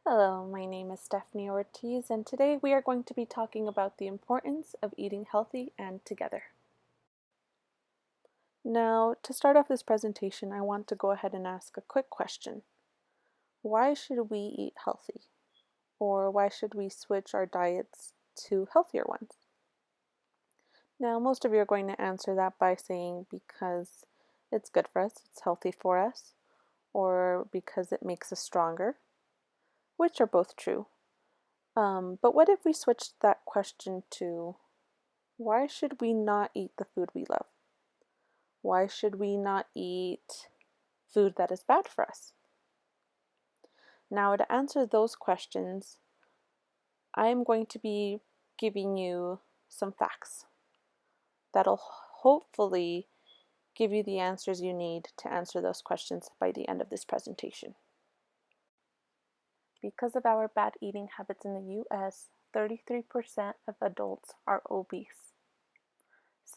Hello, my name is Stephanie Ortiz, and today we are going to be talking about the importance of eating healthy and together. Now, to start off this presentation, I want to go ahead and ask a quick question. Why should we eat healthy? Or why should we switch our diets to healthier ones? Now, most of you are going to answer that by saying because it's good for us, it's healthy for us, or because it makes us stronger, which are both true. But what if we switched that question to why should we not eat the food we love? Why should we not eat food that is bad for us? Now, to answer those questions, I am going to be giving you some facts that'll hopefully give you the answers you need to answer those questions by the end of this presentation. Because of our bad eating habits in the US, 33% of adults are obese.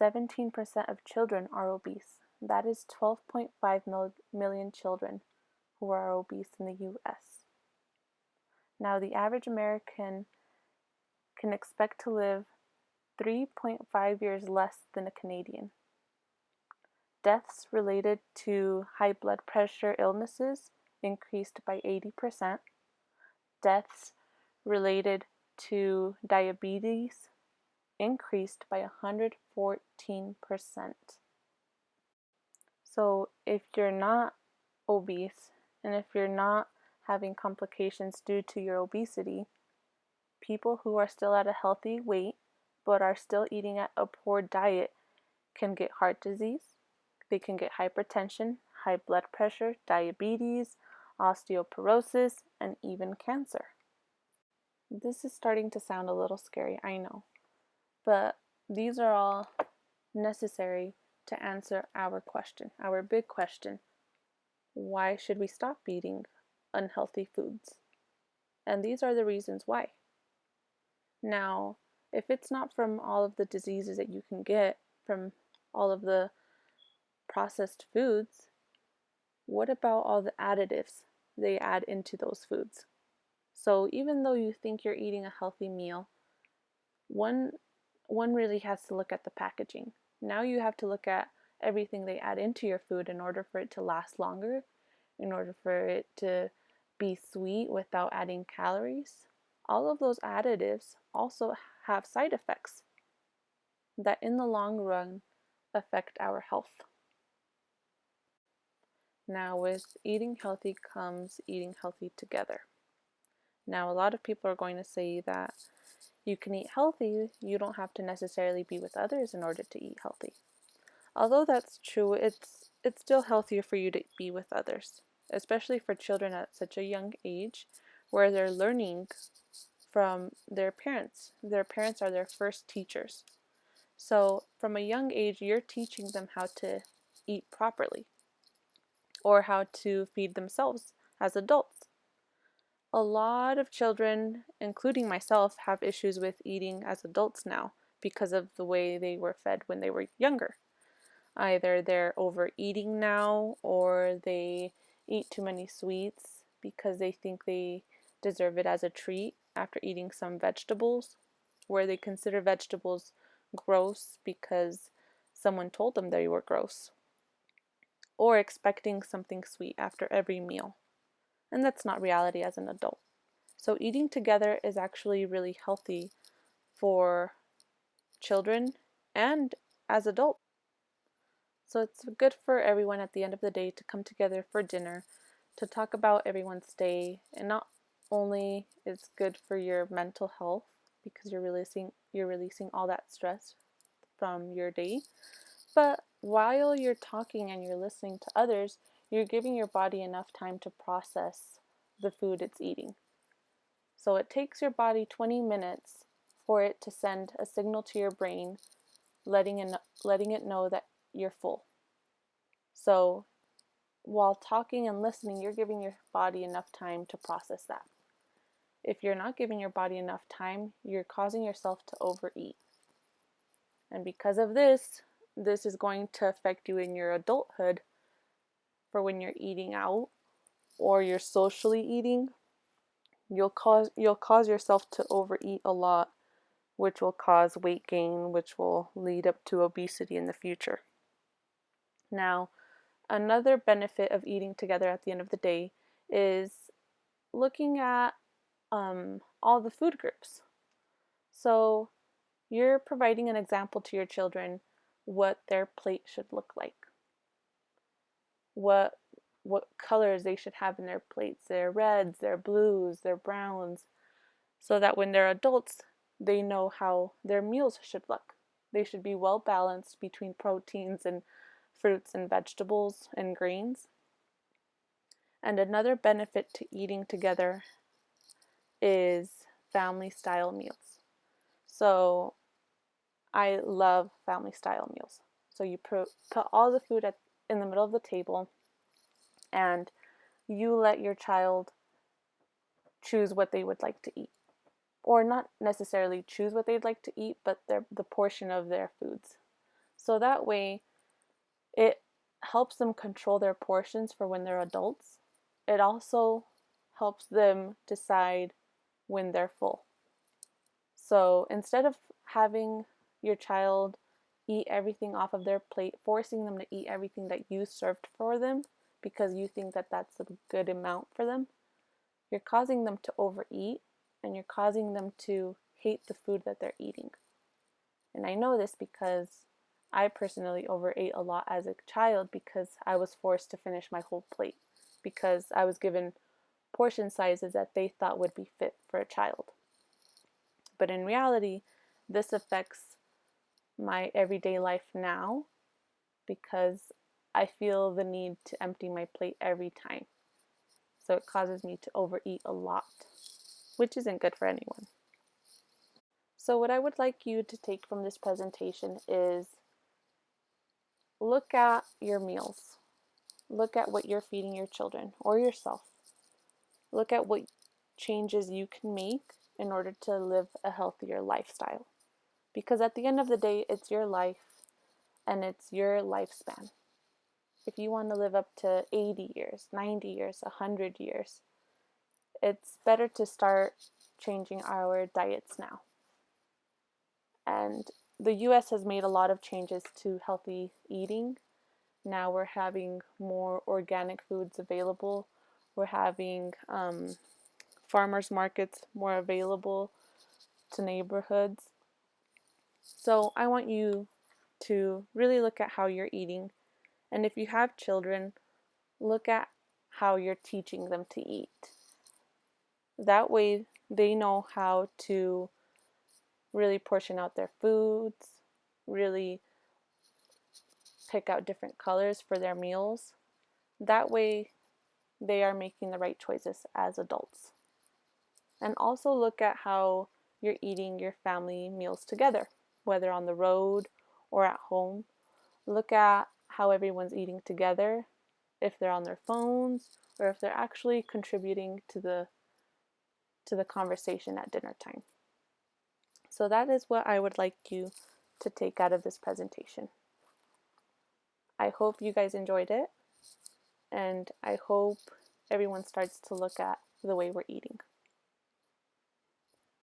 17% of children are obese. That is 12.5 million children who are obese in the US. Now, the average American can expect to live 3.5 years less than a Canadian. Deaths related to high blood pressure illnesses increased by 80%. Deaths related to diabetes increased by 114%. So if you're not obese and if you're not having complications due to your obesity, people who are still at a healthy weight but are still eating at a poor diet can get heart disease, they can get hypertension, high blood pressure, diabetes, osteoporosis, and even cancer. This is starting to sound a little scary, I know, but these are all necessary to answer our question, our big question. Why should we stop eating unhealthy foods? And these are the reasons why. Now, if it's not from all of the diseases that you can get from all of the processed foods, what about all the additives they add into those foods? So even though you think you're eating a healthy meal, one really has to look at the packaging. Now you have to look at everything they add into your food in order for it to last longer, in order for it to be sweet without adding calories. All of those additives also have side effects that in the long run affect our health. Now, with eating healthy comes eating healthy together. Now, a lot of people are going to say that you can eat healthy, you don't have to necessarily be with others in order to eat healthy. Although that's true, it's still healthier for you to be with others, especially for children at such a young age where they're learning from their parents. Their parents are their first teachers. So from a young age, you're teaching them how to eat properly or how to feed themselves as adults. A lot of children, including myself, have issues with eating as adults now because of the way they were fed when they were younger. Either they're overeating now or they eat too many sweets because they think they deserve it as a treat after eating some vegetables, where they consider vegetables gross because someone told them they were gross, or expecting something sweet after every meal. And that's not reality as an adult. So eating together is actually really healthy for children and as adults. So it's good for everyone at the end of the day to come together for dinner to talk about everyone's day, and not only is good for your mental health because you're releasing all that stress from your day, but while you're talking and you're listening to others, you're giving your body enough time to process the food it's eating. So it takes your body 20 minutes for it to send a signal to your brain letting it know that you're full. So while talking and listening, you're giving your body enough time to process that. If you're not giving your body enough time, you're causing yourself to overeat. And because of this is going to affect you in your adulthood for when you're eating out or you're socially eating. you'll cause yourself to overeat a lot, which will cause weight gain, which will lead up to obesity in the future. Now, another benefit of eating together at the end of the day is looking at all the food groups. So you're providing an example to your children what their plate should look like, what colors they should have in their plates, their reds, their blues, their browns, so that when they're adults, they know how their meals should look. They should be well balanced between proteins and fruits and vegetables and grains. And another benefit to eating together is family style meals. So I love family style meals. So you put all the food in the middle of the table, and you let your child choose what they would like to eat. Or not necessarily choose what they'd like to eat, but the portion of their foods. So that way, it helps them control their portions for when they're adults. It also helps them decide when they're full. So instead of having your child eat everything off of their plate, forcing them to eat everything that you served for them because you think that that's a good amount for them, you're causing them to overeat, and you're causing them to hate the food that they're eating. And I know this because I personally overate a lot as a child because I was forced to finish my whole plate because I was given portion sizes that they thought would be fit for a child. But in reality, this affects my everyday life now because I feel the need to empty my plate every time. So it causes me to overeat a lot, which isn't good for anyone. So what I would like you to take from this presentation is look at your meals. Look at what you're feeding your children or yourself. Look at what changes you can make in order to live a healthier lifestyle. Because at the end of the day, it's your life and it's your lifespan. If you want to live up to 80 years, 90 years, 100 years, it's better to start changing our diets now. And the US has made a lot of changes to healthy eating. Now we're having more organic foods available. We're having farmers markets more available to neighborhoods. So I want you to really look at how you're eating. And if you have children, look at how you're teaching them to eat. That way they know how to really portion out their foods, really pick out different colors for their meals. That way they are making the right choices as adults. And also look at how you're eating your family meals together, whether on the road or at home. Look at how everyone's eating together, if they're on their phones or if they're actually contributing to the conversation at dinner time. So that is what I would like you to take out of this presentation. I hope you guys enjoyed it, and I hope everyone starts to look at the way we're eating.